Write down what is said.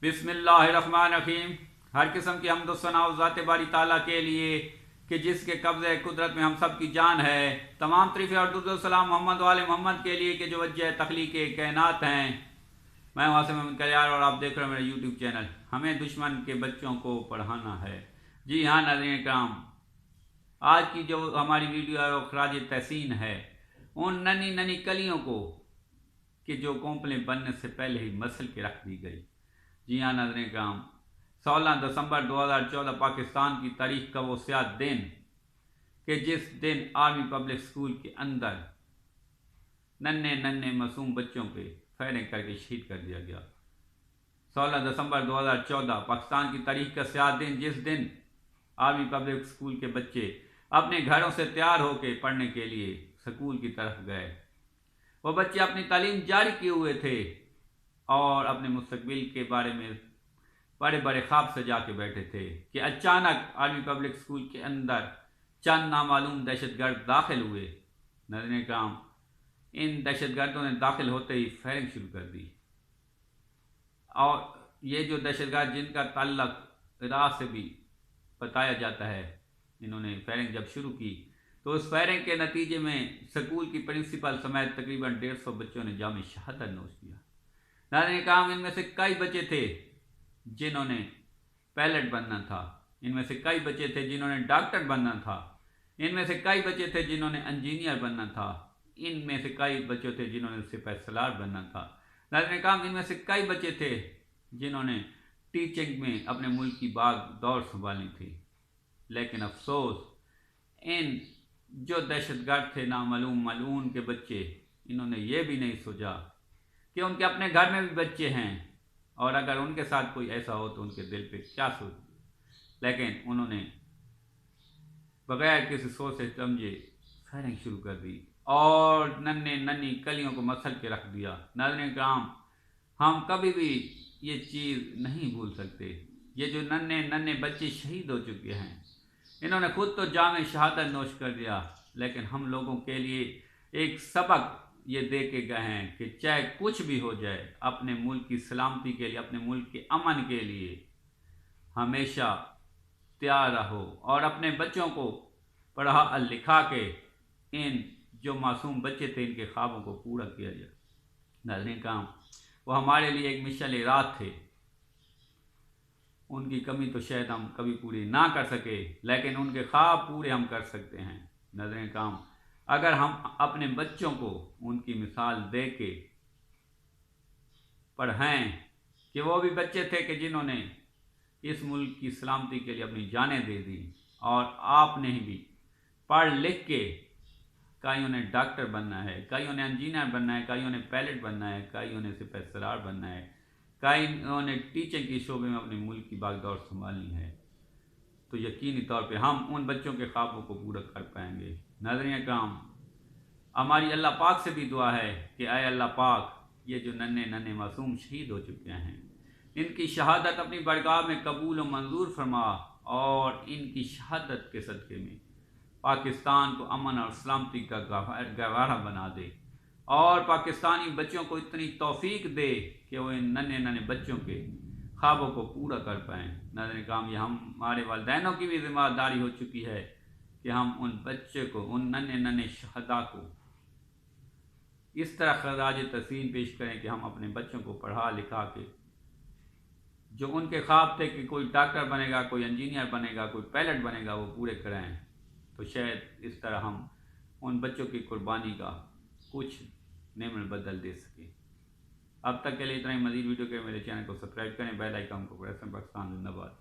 बिस्मिल्लाहिर्रहमानिर्रहीम। हर किस्म की हम्द व सना ज़ात बारी ताला के लिए कि जिसके कब्ज़े कुदरत में हम सब की जान है। तमाम तरीफ़े और दुरूद व सलाम मोहम्मद वाले मोहम्मद के लिए कि जो वजह तख्लीक़ कायनात हैं। मैं वासिम अहमद कल्याण और आप देख रहे हैं मेरा यूट्यूब चैनल। हमें दुश्मन के बच्चों को पढ़ाना है। जी हाँ नाज़रीन इकराम, आज की जो हमारी वीडियो है वो खराज तहसीन है उन नन्ही नन्ही कलियों को कि जो कोंपलें बनने से पहले ही मसल के रख दी गई। जी हाँ नाज़रीन कराम, 16 दिसंबर 2014 पाकिस्तान की तारीख का वो स्याह दिन कि जिस दिन आर्मी पब्लिक स्कूल के अंदर नन्हे नन्हे मासूम बच्चों पे फायरिंग करके शहीद कर दिया गया। 16 दिसंबर 2014 पाकिस्तान की तारीख का स्याह दिन, जिस दिन आर्मी पब्लिक स्कूल के बच्चे अपने घरों से तैयार होकर पढ़ने के लिए स्कूल की तरफ गए। वो बच्चे अपनी तालीम जारी किए हुए थे और अपने मुस्तकबिल के बारे में बड़े बड़े ख्वाब सजा के बैठे थे कि अचानक आर्मी पब्लिक स्कूल के अंदर चंद नामालूम दहशतगर्द दाखिल हुए। नाज़रीन कराम, इन दहशतगर्दों ने दाखिल होते ही फायरिंग शुरू कर दी और ये जो दहशतगर्द जिनका ताल्लुक इराक से भी बताया जाता है, इन्होंने फायरिंग जब शुरू की तो उस फायरिंग के नतीजे में स्कूल की प्रिंसिपल समेत तकरीबन 150 बच्चों ने जाम शहादत नोश किया। नाज़रीन कराम, इनमें से कई बच्चे थे जिन्होंने पायलट बनना था, इनमें से कई बच्चे थे जिन्होंने डॉक्टर बनना था, इनमें से कई बच्चे थे जिन्होंने इंजीनियर बनना था, इनमें से कई बच्चे थे जिन्होंने सिपाही सलार बनना था। नाज़रीन कराम, इनमें से कई बच्चे थे जिन्होंने टीचिंग में अपने मुल्क की बाग दौड़ संभालनी थी। लेकिन अफसोस, इन जो दहशतगर्द थे नामालूम मलून के बच्चे, इन्होंने ये भी नहीं सोचा कि उनके अपने घर में भी बच्चे हैं और अगर उनके साथ कोई ऐसा हो तो उनके दिल पे क्या सोच। लेकिन उन्होंने बगैर किसी सोच से समझे फायरिंग शुरू कर दी और नन्हे नन्ही कलियों को मसल के रख दिया। नाज़रीन कराम, हम कभी भी ये चीज़ नहीं भूल सकते। ये जो नन्हे नन्हे बच्चे शहीद हो चुके हैं, इन्होंने खुद तो जाम शहादत नोश कर दिया, लेकिन हम लोगों के लिए एक सबक ये दे के गए हैं कि चाहे कुछ भी हो जाए, अपने मुल्क की सलामती के लिए, अपने मुल्क के अमन के लिए हमेशा तैयार रहो और अपने बच्चों को पढ़ा लिखा के इन जो मासूम बच्चे थे इनके ख्वाबों को पूरा किया जाए। नाज़रीन काम, वो हमारे लिए एक मिशल रात थे। उनकी कमी तो शायद हम कभी पूरी ना कर सके, लेकिन उनके ख्वाब पूरे हम कर सकते हैं। नाज़रीन काम, अगर हम अपने बच्चों को उनकी मिसाल दे के पढ़ाएं कि वो भी बच्चे थे कि जिन्होंने इस मुल्क की सलामती के लिए अपनी जानें दे दी और आपने ही भी पढ़ लिख के कईयों ने डॉक्टर बनना है, कईयों ने इंजीनियर बनना है, कईयों ने पायलट बनना है, कईयों ने सिपाही सलार बनना है, कईयों ने टीचिंग के शोबे में अपने मुल्क की बागडोर संभालनी है, तो यकीनी तौर पे हम उन बच्चों के ख्वाबों को पूरा कर पाएंगे। नाज़रीन इकराम, हमारी अल्लाह पाक से भी दुआ है कि आए अल्लाह पाक, ये जो नन्हे नन्हे मासूम शहीद हो चुके हैं, इनकी शहादत अपनी बरगाह में कबूल व मंजूर फरमा और इनकी शहादत के सदक़े में पाकिस्तान को अमन और सलामती का गहवारा बना दे और पाकिस्तानी बच्चों को इतनी तौफीक दे कि वो इन नन्हे नन्हे बच्चों के ख्वाबों को पूरा कर पाएँ। नाज़रीन काम, ये हमारे वालिदैनों की भी जिम्मेदारी हो चुकी है कि हम उन बच्चे को, उन नन्हे नन्हे शहदा को इस तरह खराज तहसीन पेश करें कि हम अपने बच्चों को पढ़ा लिखा के जो उनके ख्वाब थे कि कोई डॉक्टर बनेगा, कोई इंजीनियर बनेगा, कोई पायलट बनेगा, वो पूरे कराएं। तो शायद इस तरह हम उन बच्चों की कुर्बानी का कुछ नेमल बदल दे सकें। अब तक के लिए इतना ही। मज़ीद वीडियो के मेरे चैनल को सब्सक्राइब करें, बेल आइकन को प्रेस करें। पाकिस्तान जिंदाबाद।